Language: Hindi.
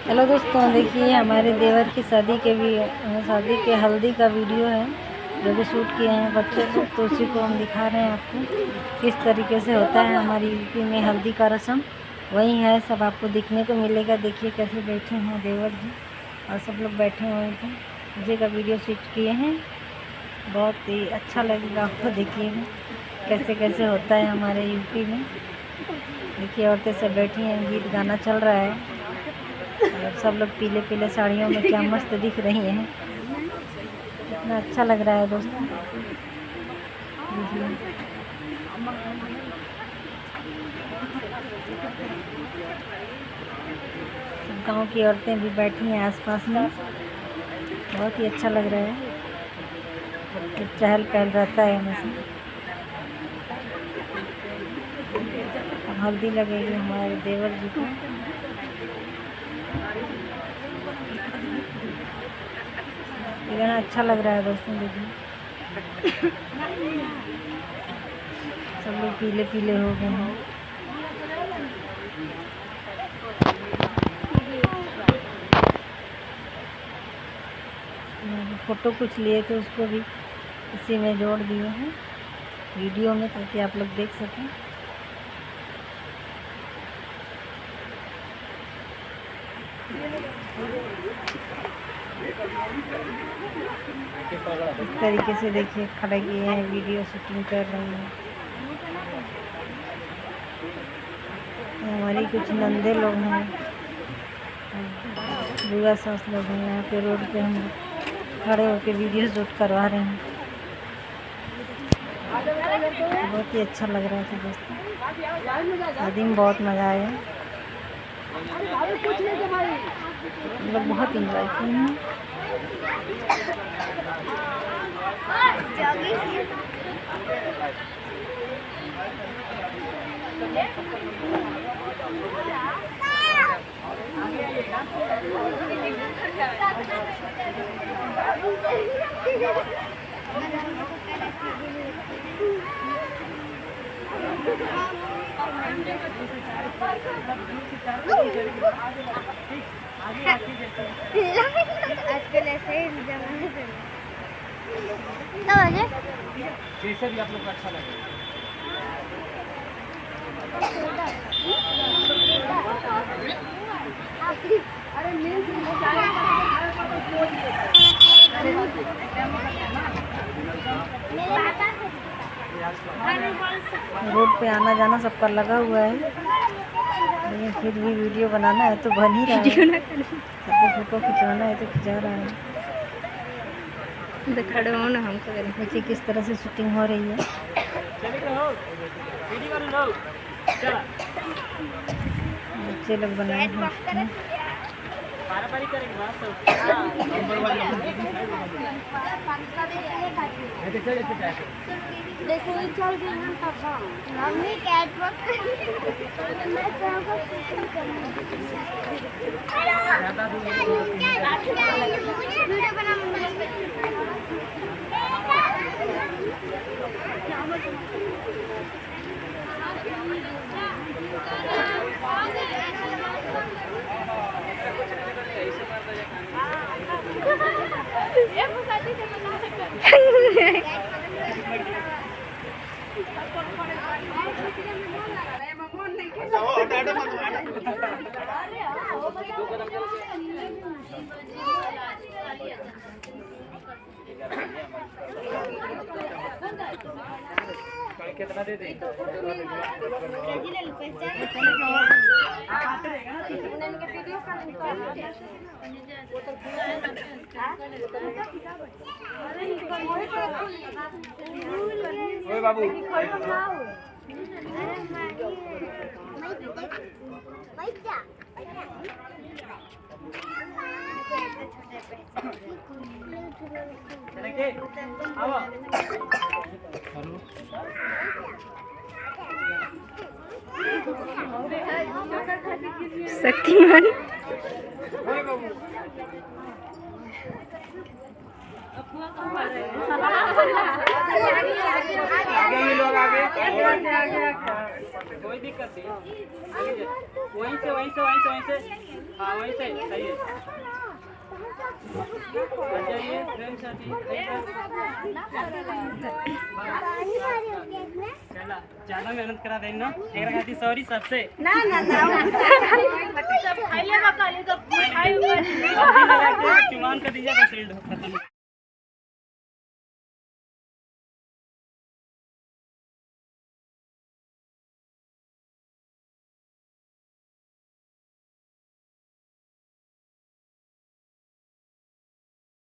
हेलो दोस्तों, देखिए हमारे देवर की शादी के हल्दी का वीडियो है जो भी शूट किए हैं बच्चे लोग, तो उसी को हम दिखा रहे हैं आपको किस तरीके से होता है हमारी यूपी में हल्दी का रस्म। वही है, सब आपको दिखने को मिलेगा। देखिए कैसे बैठे हैं देवर जी और सब लोग बैठे हुए हैं, उसी का वीडियो शूट किए हैं। बहुत ही अच्छा लगेगा आपको, देखिएगा कैसे कैसे होता है हमारे यूपी में। देखिए औरतें सब बैठी हैं, गीत गाना चल रहा है और सब लोग पीले पीले साड़ियों में क्या मस्त दिख रही हैं। इतना अच्छा लग रहा है दोस्तों। गांव की औरतें भी बैठी हैं आसपास में, बहुत ही अच्छा लग रहा है। चहल पहल रहता है हमेशा। हल्दी लगेगी हमारे देवर जी को। इतना अच्छा लग रहा है दोस्तों, देखिए सब लोग पीले पीले हो गए हैं। फ़ोटो कुछ लिए थे, उसको भी इसी में जोड़ दिए हैं वीडियो में, ताकि आप लोग देख सकें। इस तरीके से देखिए खड़े किए हैं, वीडियो शूटिंग कर रहे हैं। हमारी कुछ नंदे लोग हैं, बुआ सास लोग हैं। यहाँ पे रोड पे हम खड़े होकर वीडियो शूट करवा रहे हैं। बहुत ही अच्छा लग रहा था दोस्तों, शादी में बहुत मज़ा आया। हम लोग बहुत इंजॉय किए हैं। आजकल ऐसे ही जमाने पे जैसे भी आप लोग को अच्छा लगे। रोड पे आना जाना सबका लगा हुआ है, लेकिन फिर भी वीडियो बनाना है तो बन ही रहा है। सबको फोटो खिंचवाना है तो खिंचा रहा है। खड़े हो ना, हमको देखिए किस तरह से शूटिंग हो रही है। बच्चे लोग बनाए हैं। कितना दे दें? ओए बाबू शक्तिमान। आगे भी लोग आगे कोई दिक्कत नहीं, आगे जाओ। वहीं से हाँ वहीं से सही है। आ जाइए प्रेम साथी, चला ज्यादा मेहनत करा देना एक खाती सॉरी सबसे ना चुमान का दीजिए तो शील्ड खत्म।